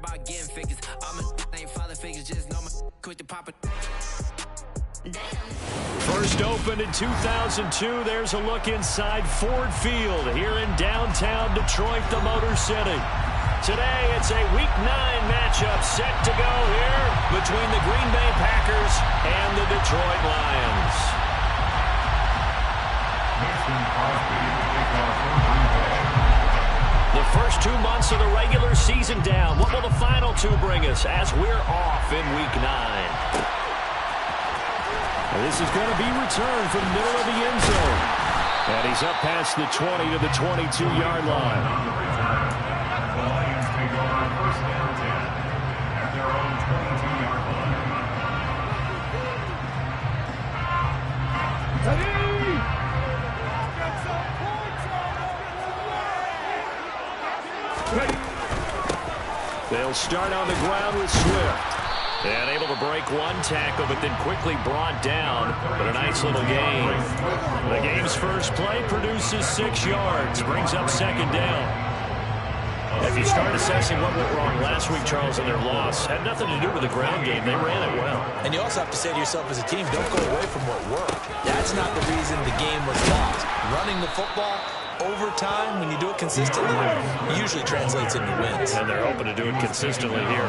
about getting figures. All my ain't father figures, just know my quick to pop it. First opened in 2002. There's a look inside Ford Field here in downtown Detroit, the Motor City. Today, it's a Week 9 matchup set to go here between the Green Bay Packers and the Detroit Lions. The first 2 months of the regular season down. What will the final 2 bring us as we're off in Week 9? This is going to be returned from the middle of the end zone. And he's up past the 20 to the 22-yard line. The Lions take over first down 10 at their own 22-yard line. They'll start on the ground with Swift. And able to break 1 tackle, but then quickly brought down. But a nice little gain. The game's first play produces 6 yards. Brings up second down. If you start assessing what went wrong last week, Charles, in their loss, had nothing to do with the ground game. They ran it well. And you also have to say to yourself as a team, don't go away from what worked. That's not the reason the game was lost. Running the football over time, when you do it consistently, it usually translates into wins. And they're hoping to do it consistently here.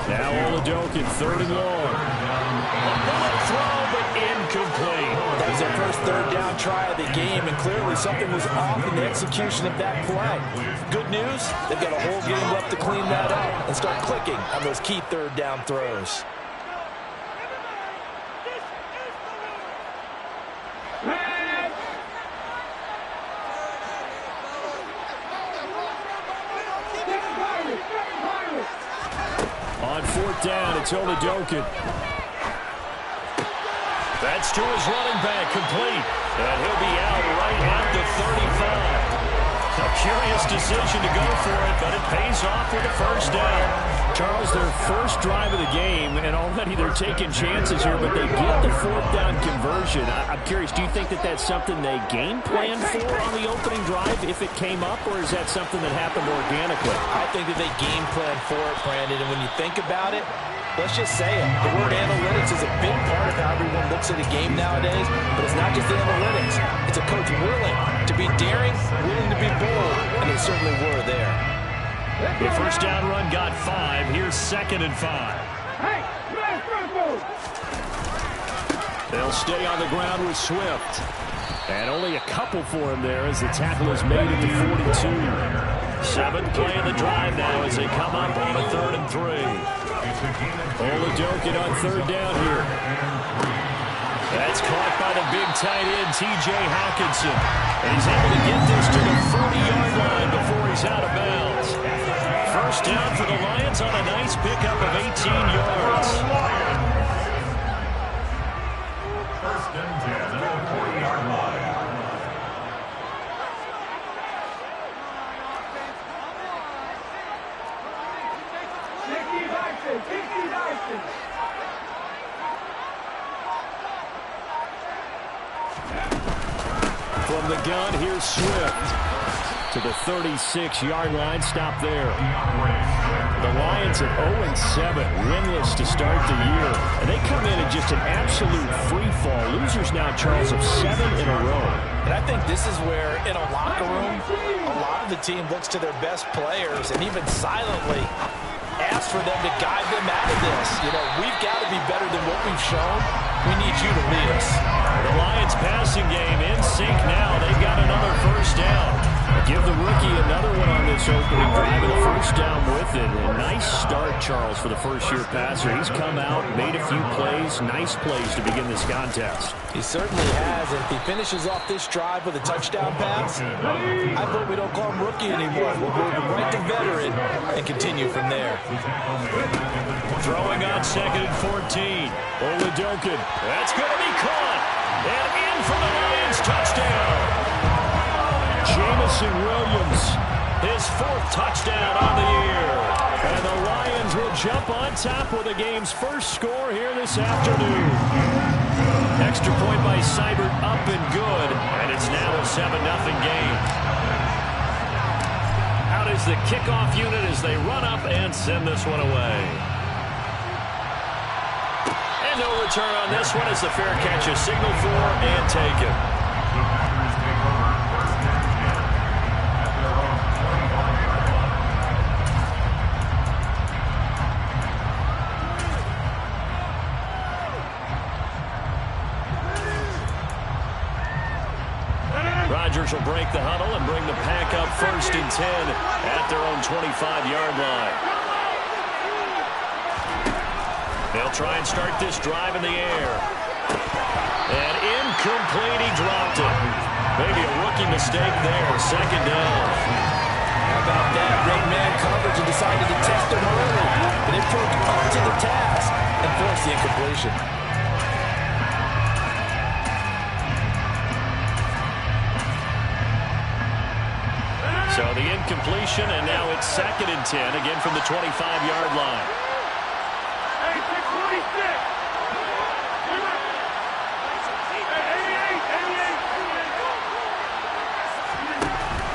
Now Oladokin, 3rd and long. A bullet throw, but incomplete. That was their first 3rd down try of the game, and clearly something was off in the execution of that play. Good news, they've got a whole game left to clean that up and start clicking on those key 3rd down throws. On 4th down, it's Oladokin. That's to his running back, complete. And he'll be out right at the 35. A curious decision to go for it, but it pays off with a first down. Charles, their first drive of the game, and already they're taking chances here, but they get the 4th down conversion. I'm curious, do you think that that's something they game planned for on the opening drive if it came up, or is that something that happened organically? I think that they game planned for it, Brandon, and when you think about it, let's just say it. The word analytics is a big part of how everyone looks at a game nowadays, but it's not just the analytics. It's a coach willing to be daring, willing to be bold, and they certainly were there. The first down run got 5. Here's 2nd and 5. They'll stay on the ground with Swift. And only a couple for him there as the tackle is made at the 42. 7th play of the drive now as they come up on a 3rd and 3. Oladokin on 3rd down here. That's caught by the big tight end, T.J. Hawkinson. And he's able to get this to the 40-yard line before he's out of bounds. First down for the Lions on a nice pickup of 18 yards. First and 10 at the 40-yard line. From the gun, here's Swift to the 36-yard line. Stop there. The Lions at 0-7, winless to start the year. And they come in at just an absolute free fall. Losers now, Charles, of 7 in a row. And I think this is where, in a locker room, a lot of the team looks to their best players and even silently asks for them to guide them out of this. You know, we've got to be better than what we've shown. We need you to lead us. The Lions passing game in sync now. They've got another first down. Give the rookie another one on this opening drive, and a first down with it. A nice start, Charles, for the first-year passer. He's come out, made a few plays, nice plays to begin this contest. He certainly has, and if he finishes off this drive with a touchdown pass, I hope we don't call him rookie anymore. We'll move him right to veteran and continue from there. Throwing on 2nd and 14. Oladokin. That's going to be caught. And in for the Lions touchdown. Jamison Williams, his 4th touchdown on the year. And the Lions will jump on top with the game's first score here this afternoon. Extra point by Seibert up and good. And it's now a 7-0 game. Out is the kickoff unit as they run up and send this one away. And no return on this one as the fair catch is signaled for and taken. The Packers take over 1st and 10 at their own 25-yard line. Rodgers will break the huddle and bring the pack up 1st and 10 at their own 25-yard line. They'll try and start this drive in the air. And incomplete, he dropped it. Maybe a rookie mistake there, 2nd down. How about that? Great man coverage and decided to test him early. But it proved up to the task and forced the incompletion. So the incompletion, and now it's 2nd and 10, again from the 25-yard line.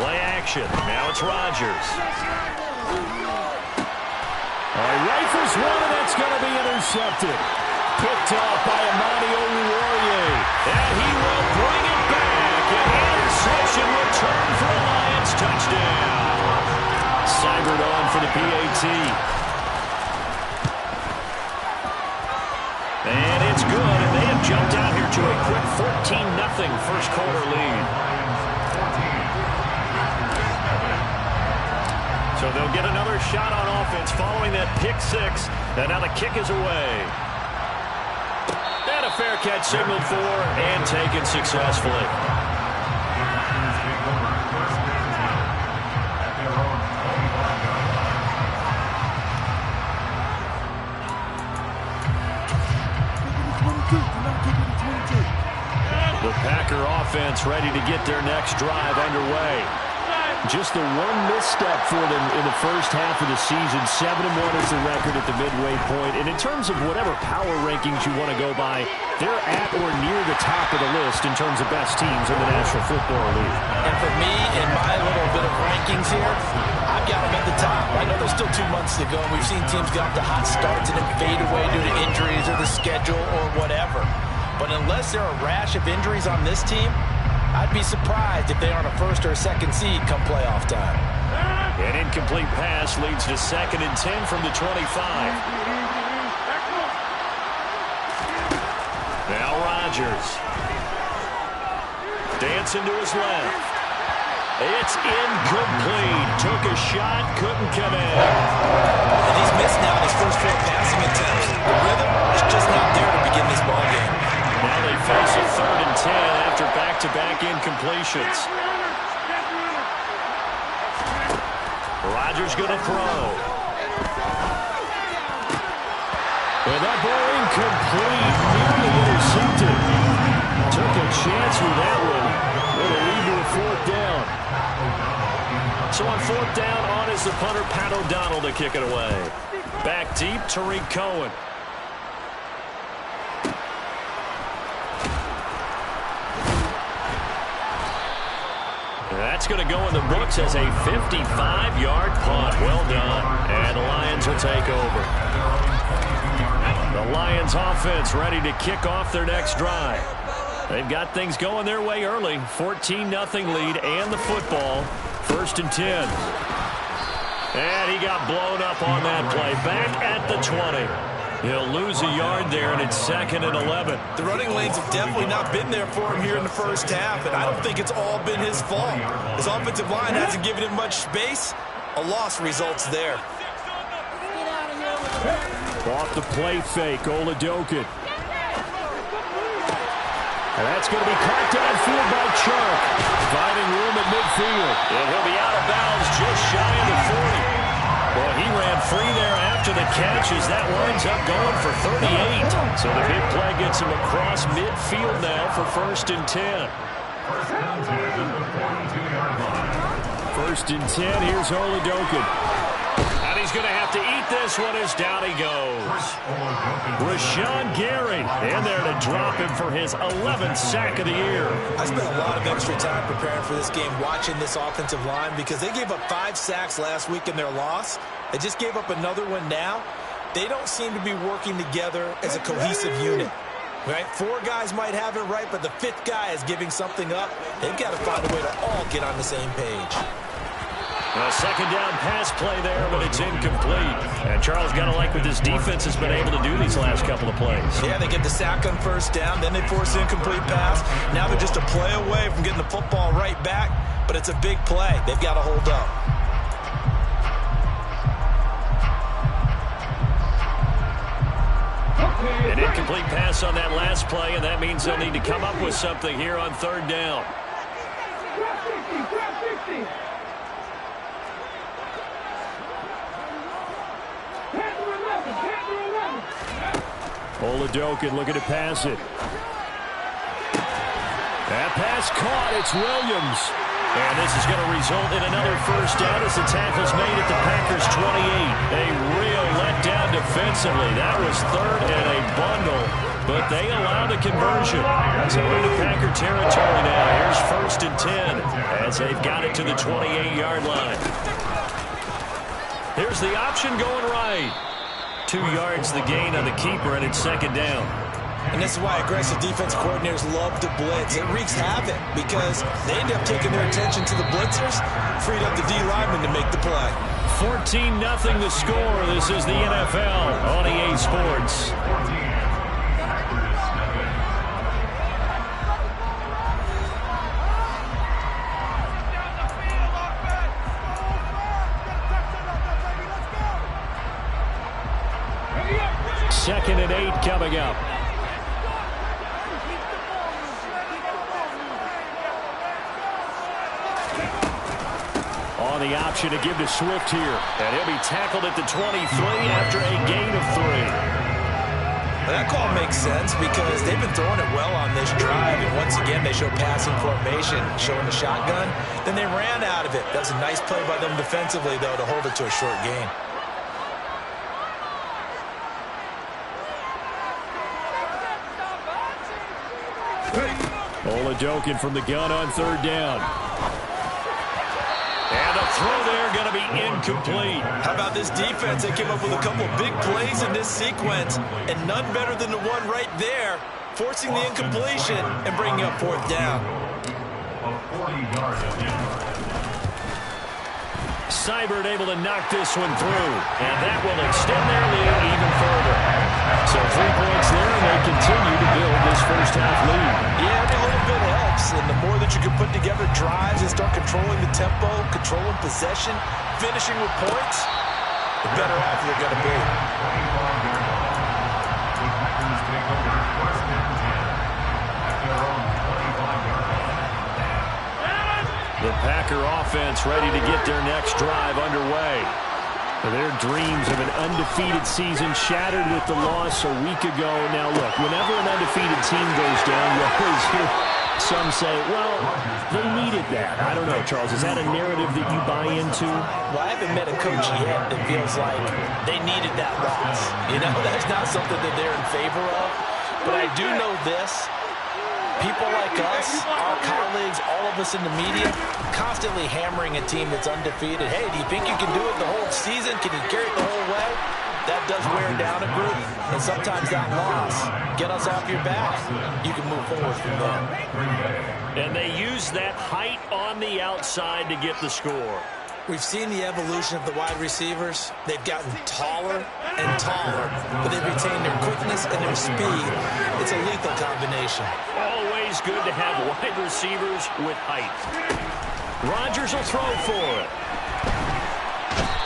Play action. Now it's Rodgers. Rifles one, and that's going to be intercepted. Picked off by Amani Oruwariye. And he will bring it back. An interception return for the Lions. Touchdown. Cybered on for the PAT. And it's good, and they have jumped out here to a quick 14-0 first quarter lead. So they'll get another shot on offense following that pick six. And now the kick is away. And a fair catch signaled for and taken successfully. The Packer offense ready to get their next drive underway. Just the one misstep for them in the first half of the season. 7-1 is the record at the midway point. And in terms of whatever power rankings you want to go by, they're at or near the top of the list in terms of best teams in the National Football League. And for me, in my little bit of rankings here, I've got them at the top. I know there's still 2 months to go, and we've seen teams get off to hot starts and then fade away due to injuries or the schedule or whatever. But unless there are a rash of injuries on this team, I'd be surprised if they aren't a 1st or a 2nd seed come playoff time. An incomplete pass leads to 2nd and 10 from the 25. Now Rodgers. Dancing to his left. It's incomplete. Took a shot, couldn't connect. And he's missed now his first 4 passing attempts. The rhythm is just not there to begin this ball game. Now they face a 3rd and 10 after back-to-back incompletions. Rodgers going to throw. And that ball incomplete, nearly intercepted. Took a chance with that one. It'll lead to a 4th down. So on 4th down, on is the punter, Pat O'Donnell, to kick it away. Back deep, Tariq Cohen. That's going to go in the books as a 55-yard punt. Well done. And the Lions will take over. The Lions offense ready to kick off their next drive. They've got things going their way early. 14-0 lead and the football. 1st and 10. And he got blown up on that play. Back at the 20. He'll lose a yard there, and it's 2nd and 11. The running lanes have definitely not been there for him here in the first half, and I don't think it's all been his fault. His offensive line hasn't given him much space. A loss results there. Off the play fake, Oladokin. And that's going to be caught downfield by Chark. Finding room at midfield. And he'll be out of bounds just shy of the 40. Well, he ran free there after the catch as that winds up going for 38. So the big play gets him across midfield now for 1st and 10. 1st and 10 at the 42-yard line. 1st and 10, here's Oladokin. And he's going to have to eat this one as down he goes. Rashawn Gary in there to drop him for his 11th sack of the year. I spent a lot of extra time preparing for this game, watching this offensive line, because they gave up 5 sacks last week in their loss. They just gave up another one now. They don't seem to be working together as a cohesive unit. Right? 4 guys might have it right, but the 5th guy is giving something up. They've got to find a way to all get on the same page. A second down pass play there, but it's incomplete. And Charles got to like what this defense has been able to do these last couple of plays. Yeah, they get the sack on first down, then they force the incomplete pass. Now they're just a play away from getting the football right back, but it's a big play. They've got to hold up. An incomplete pass on that last play, and that means they'll need to come up with something here on third down. Oladokin looking to pass it. That pass caught. It's Williams. And this is going to result in another first down as the tackle's made at the Packers' 28. A real letdown defensively. That was third and a bundle, but they allow the conversion. So into Packer territory now. Here's 1st and 10 as they've got it to the 28-yard line. Here's the option going right. 2 yards the gain on the keeper, and it's second down. And this is why aggressive defensive coordinators love to blitz. It wreaks havoc because they end up taking their attention to the blitzers, freed up the D lineman to make the play. 14-0 the score. This is the NFL on EA Sports. Second and 8 coming up. On the option to give to Swift here. And he'll be tackled at the 23 after a gain of 3. That call makes sense because they've been throwing it well on this drive. And once again, they show passing formation, showing the shotgun. Then they ran out of it. That was a nice play by them defensively, though, to hold it to a short gain. Oladokin from the gun on third down. And a throw there going to be incomplete. How about this defense? They came up with a couple big plays in this sequence, and none better than the one right there, forcing the incompletion and bringing up 4th down. Seibert able to knock this one through, and that will extend their lead even further. So 3 points there, and they continue to build this first half lead. Yeah, every little bit helps, and the more that you can put together drives and start controlling the tempo, controlling possession, finishing with points, the better off you're going to be. The Packer offense ready to get their next drive underway. Their dreams of an undefeated season shattered with the loss a week ago. Now, look, whenever an undefeated team goes down, you always hear some say, well, they needed that. I don't know, Charles. Is that a narrative that you buy into? Well, I haven't met a coach yet that feels like they needed that loss. You know, that's not something that they're in favor of. But I do know this. People like us, our colleagues, all of us in the media, constantly hammering a team that's undefeated. Hey, do you think you can do it the whole season? Can you carry it the whole way? That does wear down a group, and sometimes that loss, get us off your back. You can move forward from there. And they use that height on the outside to get the score. We've seen the evolution of the wide receivers. They've gotten taller and taller, but they've retained their quickness and their speed. It's a lethal combination. Always good to have wide receivers with height. Rodgers will throw for it.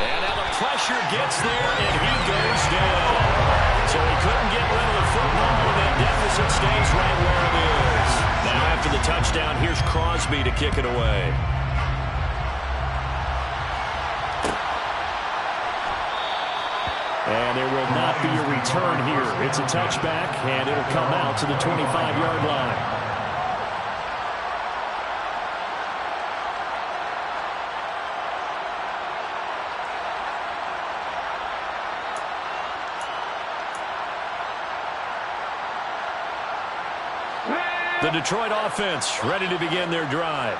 And now the pressure gets there, and he goes down. So he couldn't get rid of the football, and that deficit stays right where it is. Now after the touchdown, here's Crosby to kick it away. And there will not be a return here. It's a touchback, and it'll come out to the 25-yard line. The Detroit offense ready to begin their drive.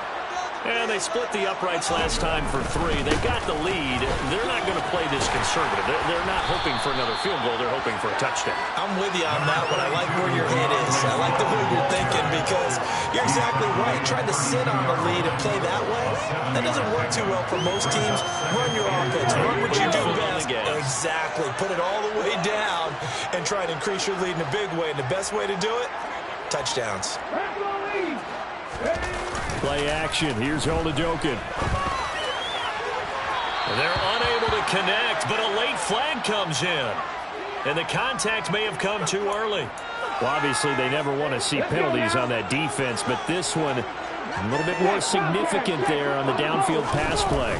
And they split the uprights last time for 3. They've got the lead. They're not going to play this conservative. They're not hoping for another field goal. They're hoping for a touchdown. I'm with you on that one. I like where your head is. I like the way you're thinking because you're exactly right. Trying to sit on the lead and play that way, that doesn't work too well for most teams. Run your offense. Run what you do best. Exactly. Put it all the way down and try and increase your lead in a big way. And the best way to do it, touchdowns. Play action. Here's Olajokin. They're unable to connect, but a late flag comes in. And the contact may have come too early. Well, obviously, they never want to see penalties on that defense, but this one a little bit more significant there on the downfield pass play.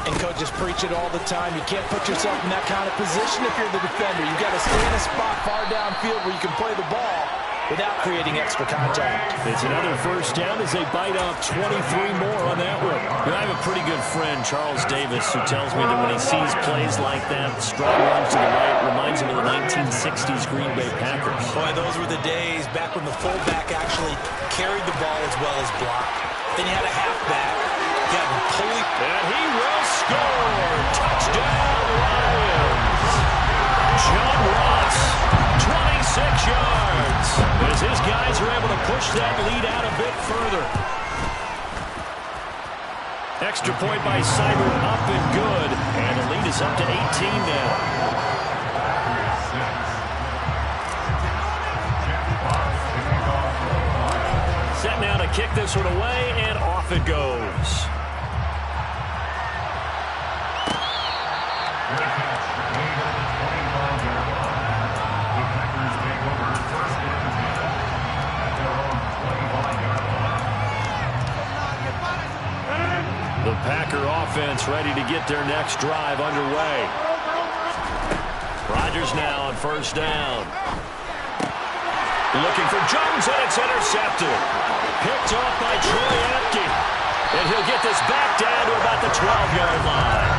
And coaches preach it all the time. You can't put yourself in that kind of position if you're the defender. You've got to stay in a spot far downfield where you can play the ball without creating extra contact. It's another first down as they bite off 23 more on that one. I have a pretty good friend, Charles Davis, who tells me that when he sees plays like that, strong runs to the right, reminds him of the 1960s Green Bay Packers. Boy, those were the days back when the fullback actually carried the ball as well as blocked. Then you had a halfback. You had Napoli. And he will score. Touchdown, Lions. John Ross, 26 yards. As his guys are able to push that lead out a bit further. Extra point by Seibert, up and good. And the lead is up to 18 now. Set now to kick this one away, and off it goes. The Packer offense ready to get their next drive underway. Rodgers now on first down. Looking for Jones, and it's intercepted. Picked off by Troy Apke. And he'll get this back down to about the 12-yard line.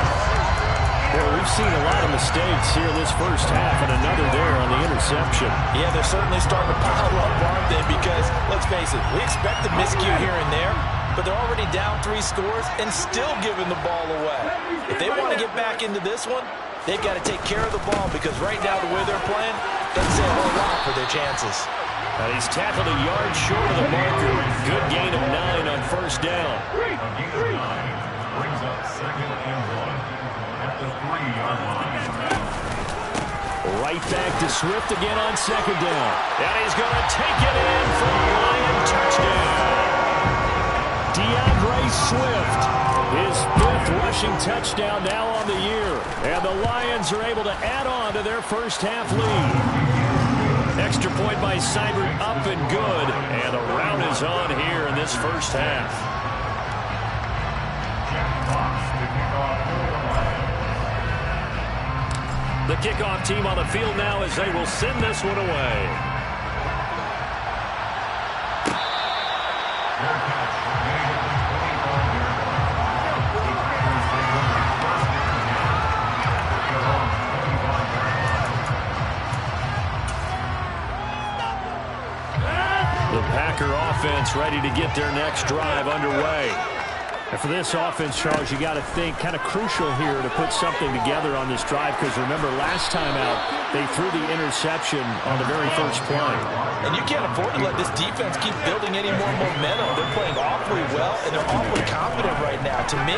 Well, we've seen a lot of mistakes here this first half, and another there on the interception. Yeah, they're certainly starting to pile up, aren't they? Because, let's face it, we expect a miscue here and there, but they're already down 3 scores and still giving the ball away. If they want to get back into this one, they've got to take care of the ball because right now the way they're playing doesn't say a whole lot for their chances. He's tackled a yard short of the marker. Good gain of 9 on first down. Brings up 2nd and 1 at the 3-yard line. Right back to Swift again on second down. And he's going to take it in for a Lion touchdown. DeAndre Swift, his 5th rushing touchdown now on the year. And the Lions are able to add on to their first half lead. Extra point by Seibert, up and good. And the round is on here in this first half. The kickoff team on the field now as they will send this one away. The Packer offense ready to get their next drive underway. And for this offense, Charles, you got to think kind of crucial here to put something together on this drive because remember last time out they threw the interception on the very first play. And you can't afford to let this defense keep building any more momentum. They're playing awfully well and they're awfully confident right now. To me,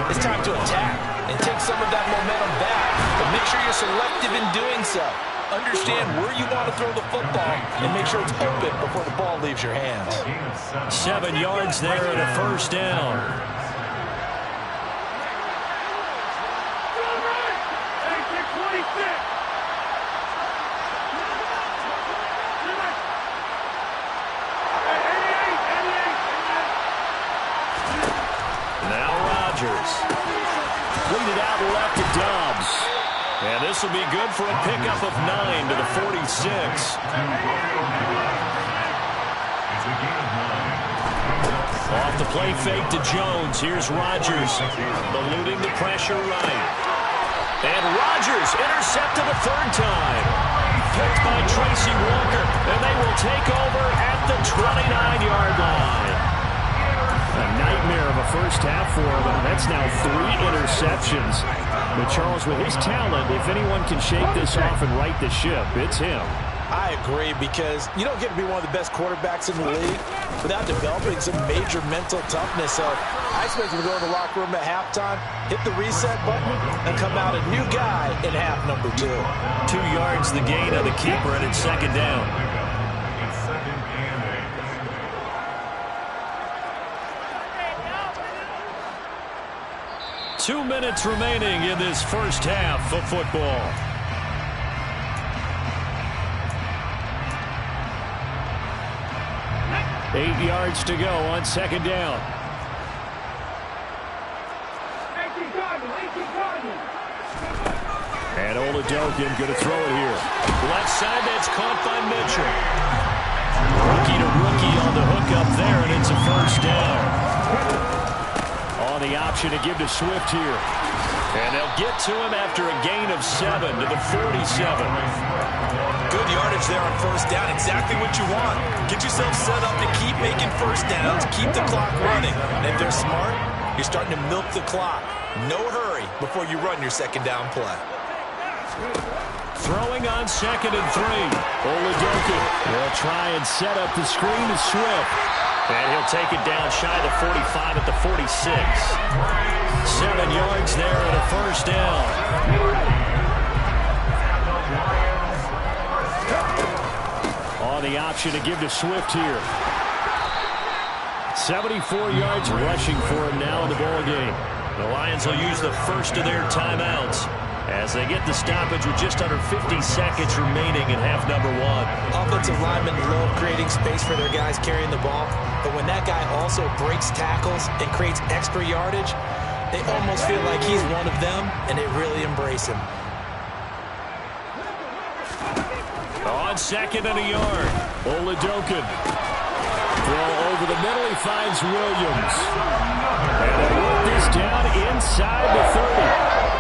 it's time to attack and take some of that momentum back, but make sure you're selective in doing so. Understand where you want to throw the football and make sure it's open before the ball leaves your hands. 7 yards there and a first down. Now Rodgers. Lead it out left to Dobbs. And this will be good for a pickup of 9 to the 46. Off the play fake to Jones. Here's Rodgers. Eluding the pressure right. And Rodgers intercepted a 3rd time. picked by Tracy Walker, and they will take over at the 29-yard line. A nightmare of a first half for him. That's now 3 interceptions. But Charles, with his talent, if anyone can shake this off and right the ship, it's him. I agree, because you don't get to be one of the best quarterbacks in the league without developing some major mental toughness. So I expect him to go in the locker room at halftime, hit the reset button, and come out a new guy in half number 2. 2 yards the gain on the keeper, and it's second down. It's second and 8. 2 minutes remaining in this first half of football. Eight yards to go on second down. And Oladokin going to throw it here. Left side, that's caught by Mitchell. Rookie to rookie on the hook up there, and it's a first down. On the option to give to Swift here. And they'll get to him after a gain of 7 to the 47. Good yardage there on first down. Exactly what you want. Get yourself set up to keep making first downs, keep the clock running. And if they're smart, you're starting to milk the clock. No hurry before you run your second down play. Throwing on second and 3. Oladokin will try and set up the screen to Swift. And he'll take it down shy of the 45 at the 46. 7 yards there and a first down. On the option to give to Swift here. 74 yards rushing for him now in the ball game. The Lions will use the first of their timeouts as they get the stoppage with just under 50 seconds remaining in half number 1. Offensive linemen love creating space for their guys carrying the ball, but when that guy also breaks tackles and creates extra yardage, they almost feel like he's one of them, and they really embrace him. On second and a yard. Oladokin. Throw over the middle. He finds Williams. And they work this down inside the 30.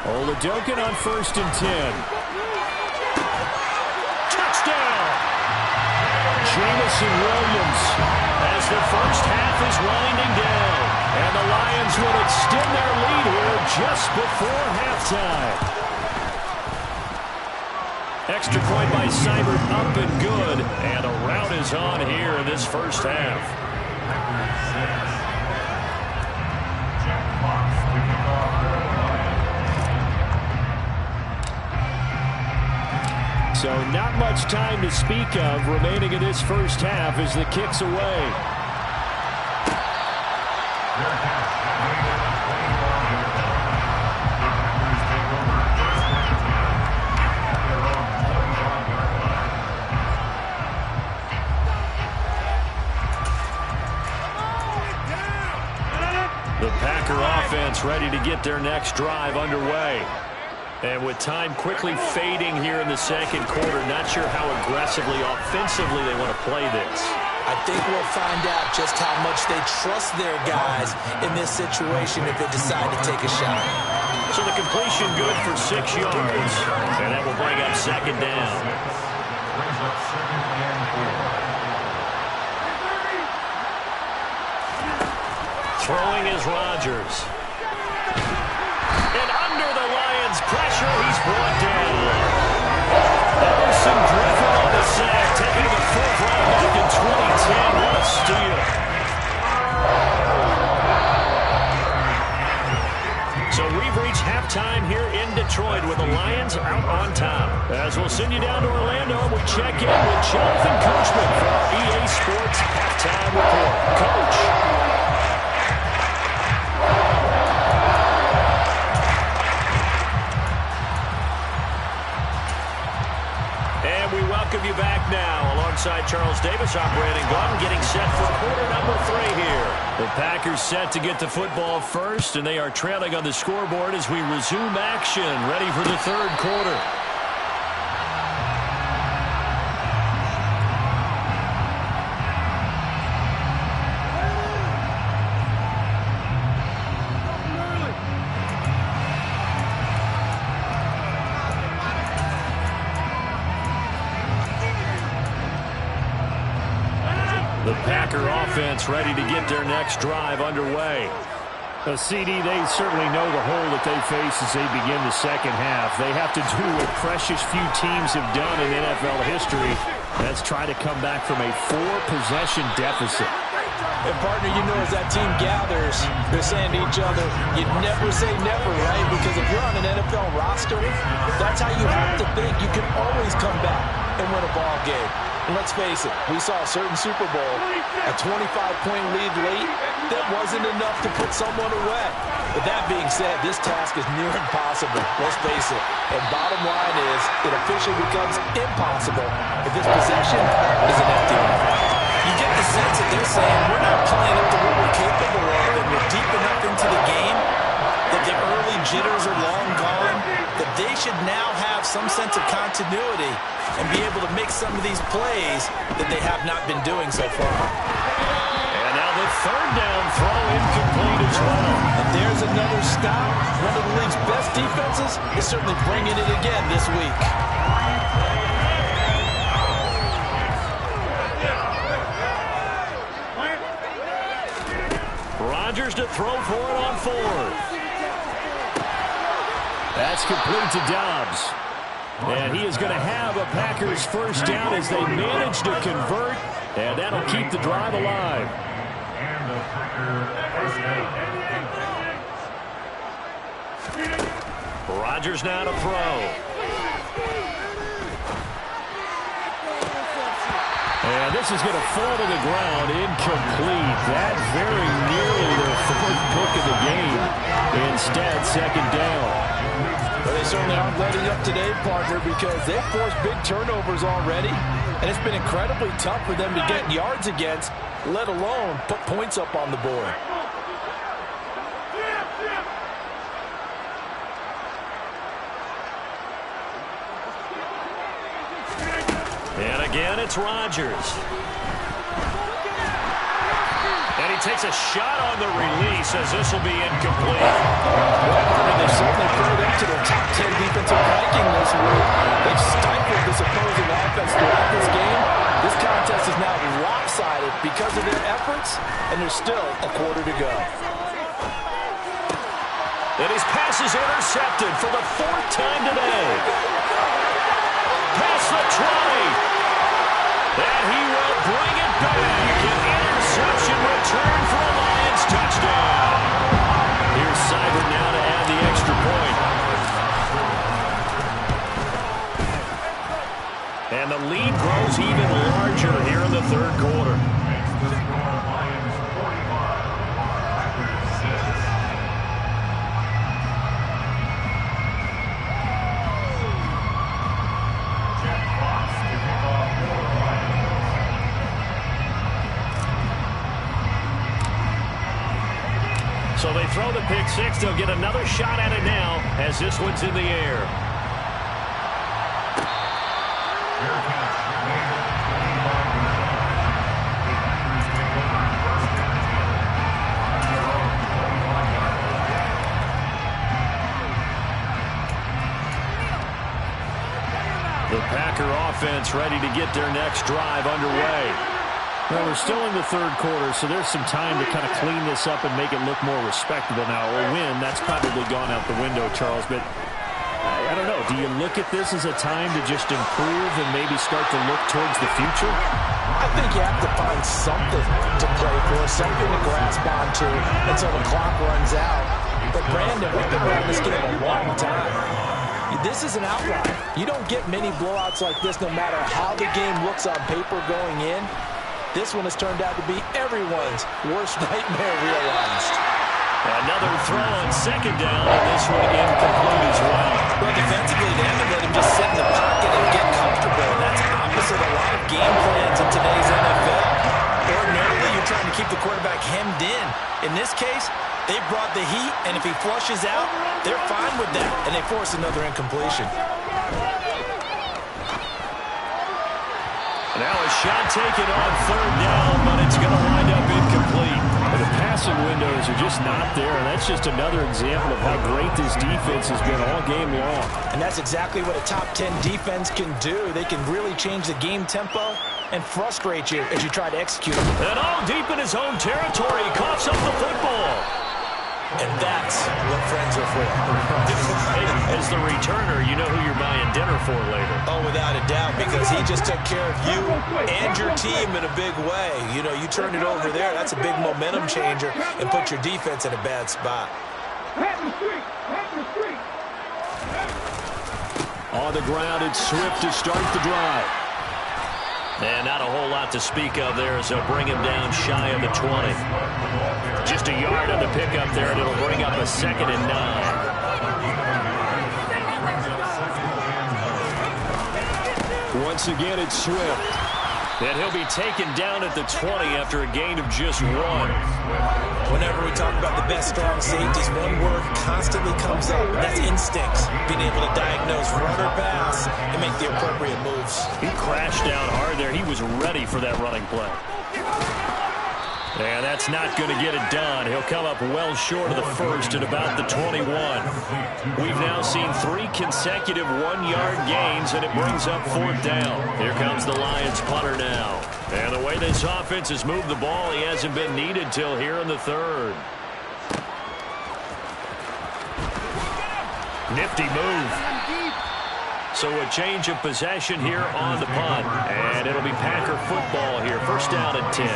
Oladokin on first and 10. Touchdown! Jamison Williams. As the first half is winding down. And the Lions will extend their lead here just before halftime. Extra point by Seibert, up and good. And a rout is on here in this first half. So not much time to speak of remaining in this first half as the kick's away. The Packer offense ready to get their next drive underway. And with time quickly fading here in the second quarter, not sure how aggressively, offensively they want to play this. I think we'll find out just how much they trust their guys in this situation if they decide to take a shot. So the completion good for 6 yards. And that will bring up second down. Brings up second and 4. Throwing is Rodgers. And under the Lions' pressure, he's brought down. Emerson Griffin on the sack, taking the 4th round back in 2010. What a steal. So we've reached halftime here in Detroit with the Lions out on top. As we'll send you down to Orlando, we check in with Jonathan Coachman for our EA Sports Halftime Report. Coach. Welcome you back now alongside Charles Davis. I'm Brandon Gaudin getting set for quarter number 3 here. The Packers set to get the football first, and they are trailing on the scoreboard as we resume action, ready for the third quarter. The Packer offense ready to get their next drive underway. CD, they certainly know the hole that they face as they begin the second half. They have to do what precious few teams have done in NFL history. That's try to come back from a 4-possession deficit. And, partner, you know as that team gathers, they're saying to each other, you never say never, right? Because if you're on an NFL roster, that's how you have to think. You can always come back and win a ball game. And let's face it, we saw a certain Super Bowl, a 25-point lead late, that wasn't enough to put someone away. But that being said, this task is near impossible, let's face it. And bottom line is, it officially becomes impossible if this possession is an empty one. You get the sense that they're saying, we're not playing up to what we're capable of, and we're deep enough into the game that the early jitters are long gone, that they should now have some sense of continuity and be able to make some of these plays that they have not been doing so far. And now the third down throw incomplete as well. And there's another stop. One of the league's best defenses is certainly bringing it again this week. Rodgers to throw for it on 4th. That's complete to Dobbs. And he is going to have a Packers first down as they manage to convert, and that'll keep the drive alive. And the Packer first down. Rodgers now to throw. And this is going to fall to the ground, incomplete. That very nearly their 4th pick of the game. Instead, second down. Well, they certainly aren't letting up today, partner, because they've forced big turnovers already, and it's been incredibly tough for them to get yards against, let alone put points up on the board. And again, it's Rodgers. And he takes a shot on the release as this will be incomplete. Well, they certainly put it into their top 10 defensive ranking this week. They've stifled this opposing offense throughout this game. This contest is now lopsided because of their efforts, and there's still a quarter to go. And his pass is intercepted for the 4th time today. Past the 20. And he will bring it back. An interception return for a Lions touchdown. Here's Seibert now to add the extra point. And the lead grows even larger here in the 3rd quarter. Makes the score Lions 45, Packers 6. Jeff Fox to kick off for the Lions. So they throw the pick 6. They'll get another shot at it now as this one's in the air. Fair catch made at the 25-yard line. The Packers take over first and 10 on their own 25-yard line. The Packer offense ready to get their next drive underway. Well, we're still in the 3rd quarter, so there's some time to kind of clean this up and make it look more respectable now. Or win, that's probably gone out the window, Charles. But I don't know. Do you look at this as a time to just improve and maybe start to look towards the future? I think you have to find something to play for, something to grasp onto until the clock runs out. But, Brandon, we've been around this game a long time. This is an outlier. You don't get many blowouts like this no matter how the game looks on paper going in. This one has turned out to be everyone's worst nightmare realized. Another throw on 2nd down, and this one incomplete as well. Well, defensively, they haven't let him just sit in the pocket and get comfortable, and that's opposite a lot of game plans in today's NFL. Ordinarily, you're trying to keep the quarterback hemmed in. In this case, they brought the heat, and if he flushes out, they're fine with that, and they force another incompletion. Now a shot taken on 3rd down, but it's going to wind up incomplete. The passing windows are just not there, and that's just another example of how great this defense has been all game long. And that's exactly what a top 10 defense can do. They can really change the game tempo and frustrate you as you try to execute them. And all deep in his own territory, he coughs up the football. And that's what friends are for. As the returner, you know who you're buying dinner for later. Oh, without a doubt, because he just took care of you and your team in a big way. You know, you turned it over there. That's a big momentum changer and put your defense in a bad spot. On the ground, it's Swift to start the drive. And not a whole lot to speak of there as they'll bring him down shy of the 20. Just a yard on the pickup there, and it'll bring up a 2nd and 9. Once again, it's Swift. And he'll be taken down at the 20 after a gain of just 1. Whenever we talk about the best strong safeties, one word constantly comes up, and that's instincts. Being able to diagnose run or pass and make the appropriate moves. He crashed down hard there. He was ready for that running play. And that's not going to get it done. He'll come up well short of the first at about the 21. We've now seen 3 consecutive 1-yard gains, and it brings up 4th down. Here comes the Lions punter now. And the way this offense has moved the ball, he hasn't been needed till here in the 3rd. Nifty move. So a change of possession here on the punt. And it'll be Packer football here. First down at 10.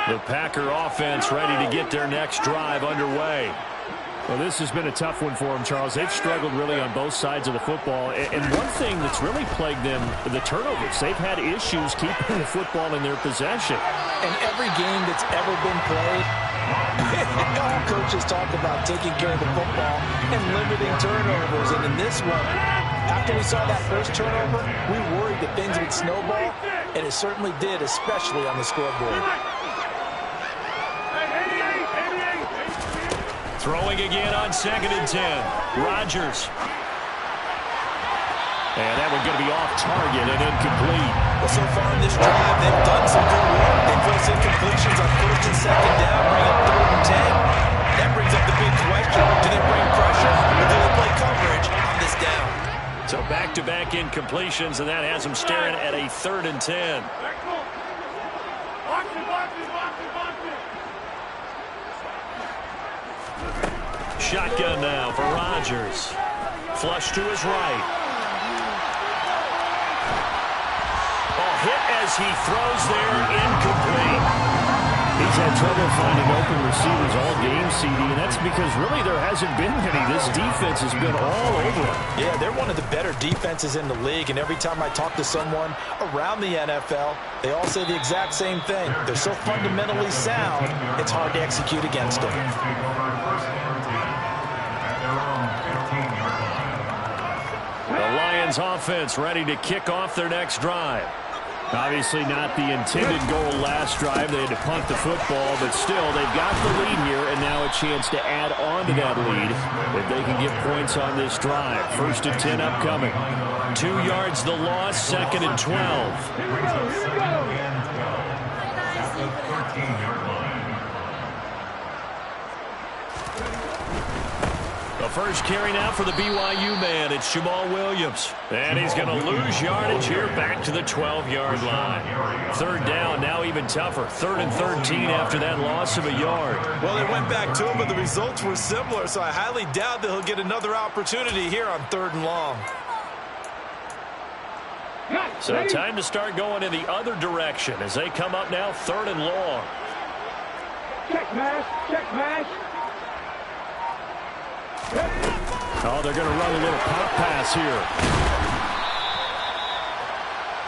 The Packer offense ready to get their next drive underway. Well, this has been a tough one for them, Charles. They've struggled really on both sides of the football. And one thing that's really plagued them, the turnovers. They've had issues keeping the football in their possession. And every game that's ever been played, all coaches talk about taking care of the football and limiting turnovers. And in this one, after we saw that first turnover, we worried that things would snowball, and it certainly did, especially on the scoreboard. Throwing again on 2nd and 10. Rodgers. And that one going to be off target and incomplete. Well, so far in this drive, they've done some good work. They force incompletions on 1st and 2nd down, bring up 3rd and 10. That brings up the big question. Do they bring pressure or do they play coverage on this down? So back-to-back incompletions, and that has them staring at a 3rd and 10. Shotgun now for Rodgers. Flush to his right. Oh, hit as he throws there, incomplete. He's had trouble finding open receivers all game, CD, and that's because really there hasn't been any. This defense has been all over him. Yeah, they're one of the better defenses in the league, and every time I talk to someone around the NFL, they all say the exact same thing. They're so fundamentally sound, it's hard to execute against them. The Lions offense ready to kick off their next drive. Obviously not the intended goal last drive. They had to punt the football, but still they've got the lead here, and now a chance to add on to that lead if they can get points on this drive. 1st and 10 upcoming. 2 yards the loss, 2nd and 12. The first carry now for the BYU man. It's Jamal Williams. And he's going to lose yardage here back to the 12-yard line. 3rd down, now even tougher. 3rd and 13 after that loss of a yard. Well, they went back to him, but the results were similar, so I highly doubt that he'll get another opportunity here on 3rd and long. So time to start going in the other direction as they come up now 3rd and long. Check pass, check pass. Oh, they're going to run a little pop pass here.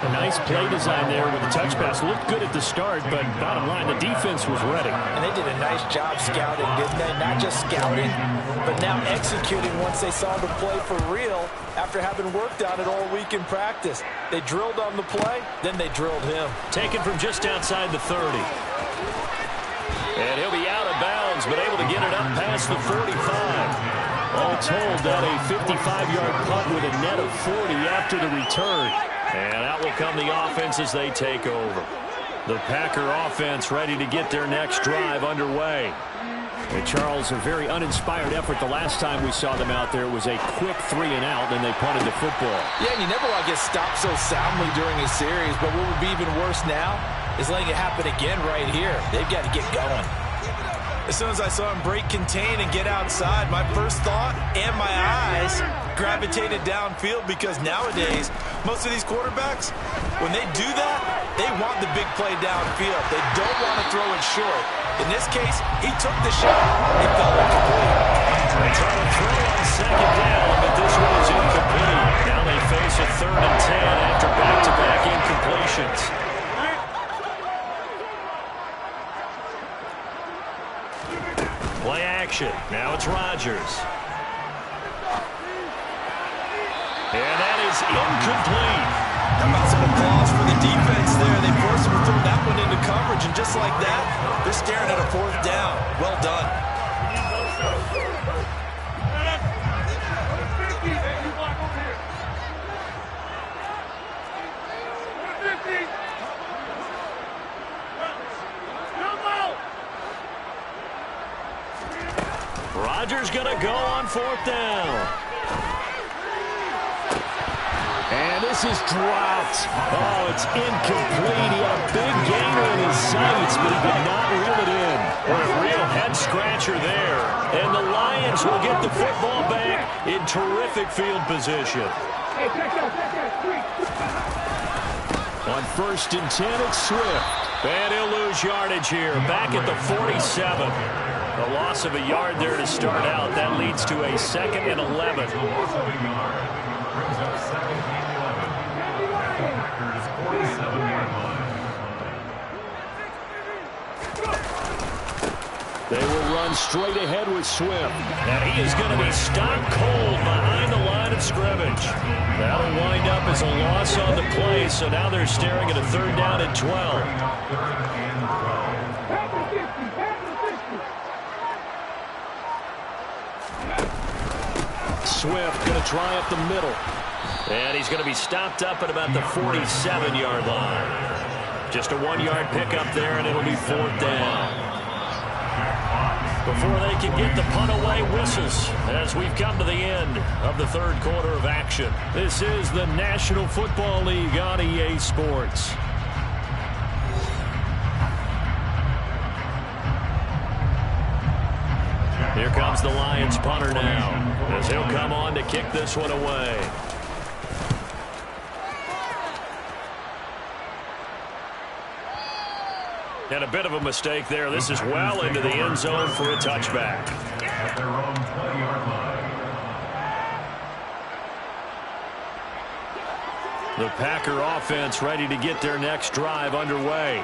A nice play design there with the touch pass. Looked good at the start, but bottom line, the defense was ready. And they did a nice job scouting, didn't they? Not just scouting, but now executing once they saw the play for real after having worked on it all week in practice. They drilled on the play, then they drilled him. Taken from just outside the 30. And he'll be out of bounds, but able to get it up past the 45. All told, that a 55-yard punt with a net of 40 after the return. And out will come the offense as they take over. The Packer offense ready to get their next drive underway. And Charles, a very uninspired effort. The last time we saw them out there was a quick 3-and-out, and they punted the football. Yeah, and you never want to get stopped so soundly during a series, but what would be even worse now is letting it happen again right here. They've got to get going. As soon as I saw him break contain and get outside, my first thought and my eyes gravitated downfield, because nowadays, most of these quarterbacks, when they do that, they want the big play downfield. They don't want to throw it short. In this case, he took the shot. It fell incomplete. They try to throw on second down, but this one is incomplete. Now they face a 3rd and 10 after back-to-back incompletions. Play action. Now it's Rodgers. And that is incomplete. How about some applause for the defense there? They forced him to throw that one into coverage, and just like that, they're staring at a 4th down. Well done. Rodgers going to go on 4th down. And this is dropped. Oh, it's incomplete. He had a big gainer in his sights, but he could not reel it in. A real head-scratcher there. And the Lions will get the football back in terrific field position. On 1st and 10, it's Swift. And he'll lose yardage here, back at the 47. A loss of a yard there to start out. That leads to a 2nd and 11. Brings up 2nd and 11 at the Packers' 47-yard line. They will run straight ahead with Swift. And he is going to be stopped cold behind the line of scrimmage. That'll wind up as a loss on the play, so now they're staring at a 3rd down and 12. Swift going to try up the middle. And he's going to be stopped up at about the 47-yard line. Just a 1-yard pickup there, and it'll be 4th down. Before they can get the punt away, whistles as we've come to the end of the 3rd quarter of action. This is the National Football League on EA Sports. Here comes the Lions punter now, as he'll come on to kick this one away. And a bit of a mistake there. This is well into the end zone for a touchback. At their own 20-yard line. The Packer offense ready to get their next drive underway.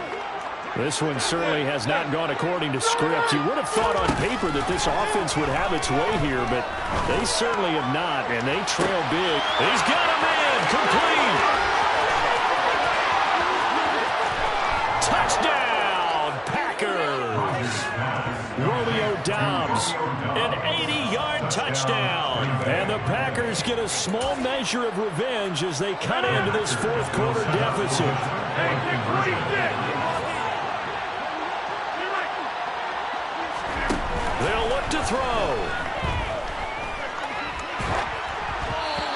This one certainly has not gone according to script. You would have thought on paper that this offense would have its way here, but they certainly have not, and they trail big. He's got a man, complete. Touchdown, Packers. Romeo Doubs, an 80-yard touchdown. And the Packers get a small measure of revenge as they cut into this 4th quarter deficit. They'll look to throw.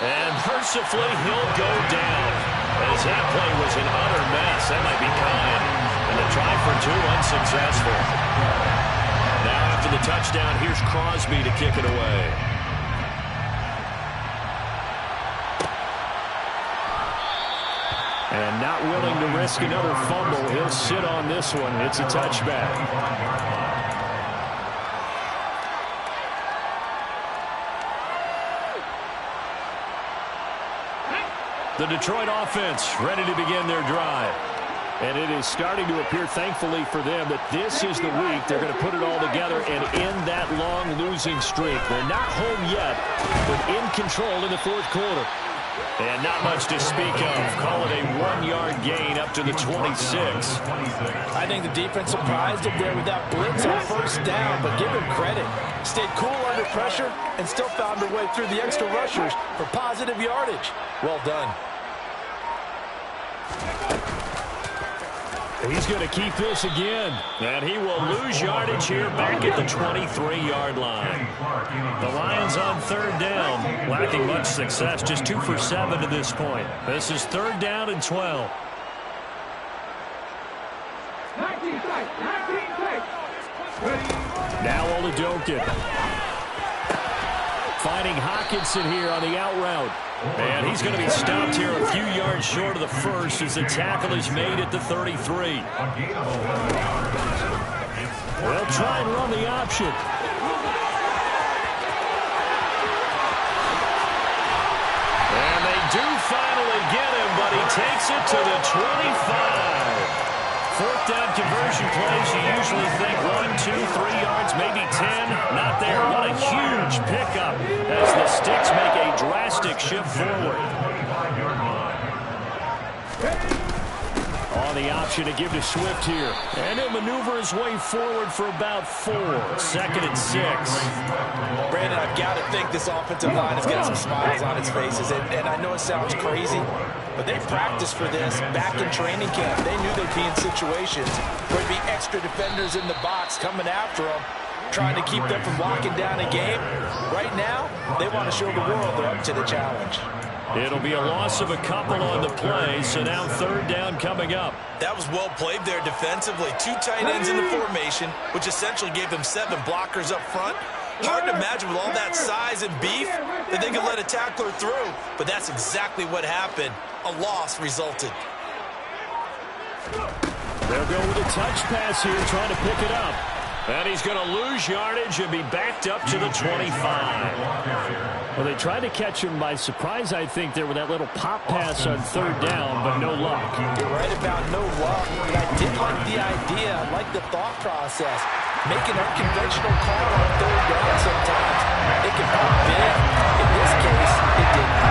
And mercifully, he'll go down. As that play was an utter mess. That might be kind. And the try for 2 unsuccessful. Now after the touchdown, here's Crosby to kick it away. And not willing to risk another fumble, he'll sit on this one. It's a touchback. The Detroit offense ready to begin their drive. And it is starting to appear, thankfully for them, that this is the week they're going to put it all together and end that long losing streak. They're not home yet, but in control in the 4th quarter. And not much to speak of. Call it a 1-yard gain up to the 26. I think the defense surprised him there with that blitz on 1st down, but give him credit. Stayed cool under pressure and still found a way through the extra rushers for positive yardage. Well done. He's going to keep this again. And he will lose yardage here back at the 23-yard line. The Lions on third down, lacking much success, just 2 for 7 to this point. This is third down and 12. Now Oladokin. Finding Hawkinson here on the out route. And he's going to be stopped here a few yards short of the first as the tackle is made at the 33. They'll try and run the option. And they do finally get him, but he takes it to the 25. Fourth down conversion plays, you usually think 1, 2, 3 yards, maybe 10. Not there. What a huge pickup as the Sticks make a drastic shift forward. On the option to give to Swift here. And he'll maneuver his way forward for about 4. Second and 6. Brandon, I've got to think this offensive line has got some smiles on its faces. And I know it sounds crazy, but they practiced for this back in training camp. They knew they'd be in situations where there'd be extra defenders in the box coming after them, trying to keep them from locking down a game. Right now, they want to show the world they're up to the challenge. It'll be a loss of a couple on the play, so now third down coming up. That was well played there defensively. 2 tight ends in the formation, which essentially gave them 7 blockers up front. Hard to imagine with all that size and beef that they could let a tackler through, but that's exactly what happened. A loss resulted. They'll go with a touch pass here, trying to pick it up. And he's going to lose yardage and be backed up to the 25. Well, they tried to catch him by surprise, I think, there with that little pop pass on third down, but no luck. You're right about no luck, but I did like the idea. I like the thought process. Make an unconventional call on third down sometimes. It can pop big. In this case, it didn't.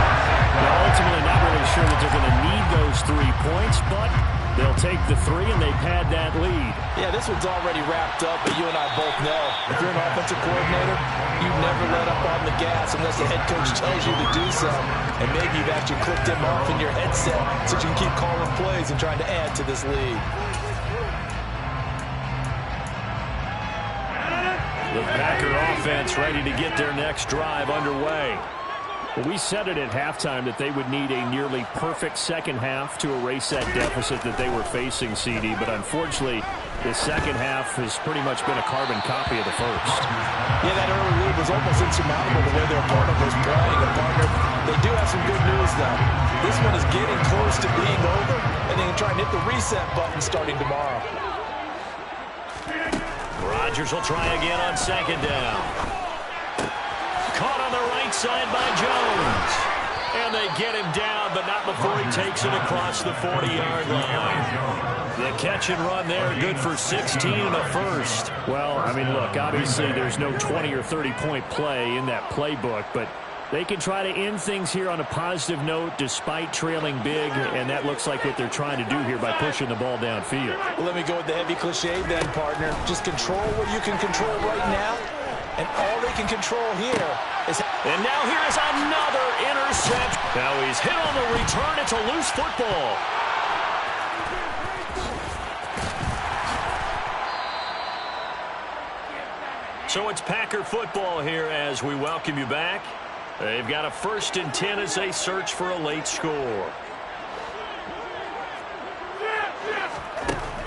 Now, ultimately, not really sure that they're going to need those 3 points, but they'll take the 3, and they've had that lead. Yeah, this one's already wrapped up, but you and I both know if you're an offensive coordinator, you never let up on the gas unless the head coach tells you to do so. And maybe you've actually clicked him off in your headset so you can keep calling plays and trying to add to this lead. The Packer offense ready to get their next drive underway. We said it at halftime that they would need a nearly perfect second half to erase that deficit that they were facing, CD. But unfortunately, the second half has pretty much been a carbon copy of the first. Yeah, that early lead was almost insurmountable the way their opponent was playing. And partner, they do have some good news, though. This one is getting close to being over, and they can try and hit the reset button starting tomorrow. Rodgers will try again on second down. Caught on the right side by Jones. And they get him down, but not before he takes it across the 40-yard line. The catch and run there, good for 16 and a first. Well, I mean, look, obviously there's no 20 or 30-point play in that playbook, but they can try to end things here on a positive note despite trailing big, and that looks like what they're trying to do here by pushing the ball downfield. Well, let me go with the heavy cliche then, partner. Just control what you can control right now. And all they can control here is... And now here is another interception. Now he's hit on the return. It's a loose football. So it's Packer football here as we welcome you back. They've got a 1st and 10 as they search for a late score.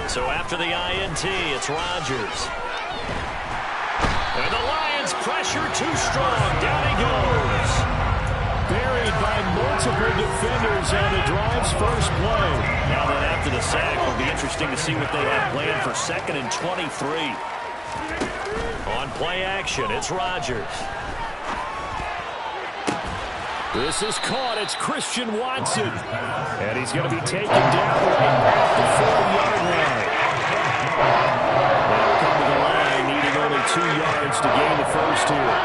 So after the INT, it's Rodgers. And the Lions pressure too strong. Down he goes. Buried by multiple defenders on the drive's first play. Now that after the sack, it'll be interesting to see what they have planned for 2nd and 23. On play action, it's Rodgers. This is caught. It's Christian Watson. And he's going to be taken down right at the 40-yard line. They'll come to the line, needing only 2 yards to gain the first here.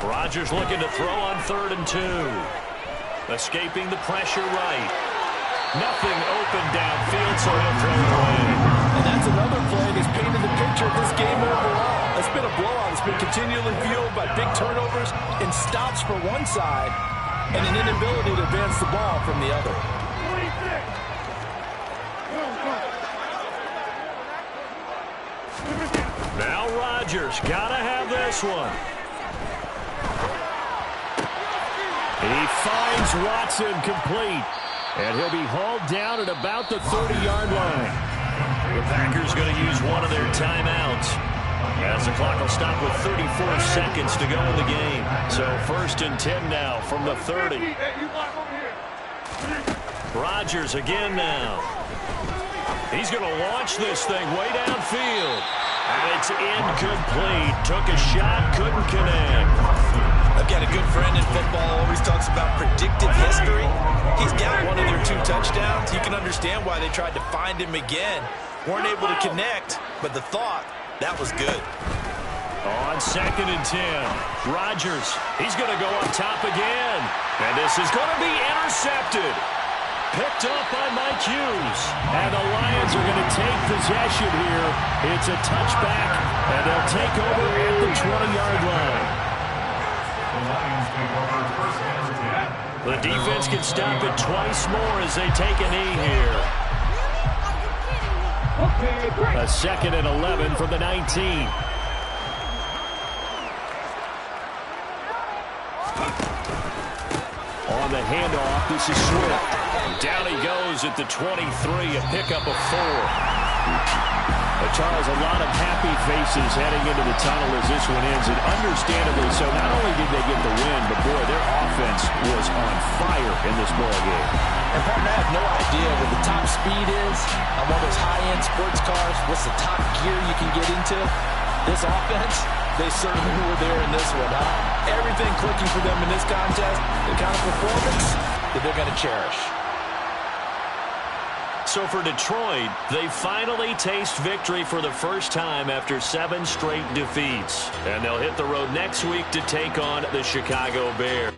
Rodgers looking to throw on 3rd and 2. Escaping the pressure right. Nothing open downfield, so he'll throw it away. And that's another play that's painted the picture of this game overall. It's been a blowout. It's been continually fueled by big turnovers and stops for one side and an inability to advance the ball from the other. Now Rodgers, gotta have this one. He finds Watson complete. And he'll be hauled down at about the 30-yard line. The Packers going to use one of their timeouts, as the clock will stop with 34 seconds to go in the game. So 1st and 10 now from the 30. Rodgers again now. He's going to launch this thing way downfield. And it's incomplete. Took a shot, couldn't connect. I've got a good friend in football, always talks about predictive history. He's got one of their 2 touchdowns. You can understand why they tried to find him again. Weren't able to connect, but the thought, that was good. On 2nd and 10, Rodgers, he's going to go up top again. And this is going to be intercepted. Picked up by Mike Hughes. And the Lions are going to take possession here. It's a touchback, and they'll take over at the 20-yard line. The defense can stop it twice more as they take a knee here. A 2nd and 11 from the 19. On the handoff, this is Swift. Down he goes at the 23, a pickup of 4. Charles, a lot of happy faces heading into the tunnel as this one ends, and understandably so. Not only did they get the win, but boy, their offense was on fire in this ball game. And partner, I have no idea what the top speed is on one of those high-end sports cars. What's the top gear you can get into? This offense, they certainly were there in this one, huh? Everything clicking for them in this contest, the kind of performance that they're going to cherish. So for Detroit, they finally taste victory for the first time after 7 straight defeats. And they'll hit the road next week to take on the Chicago Bears.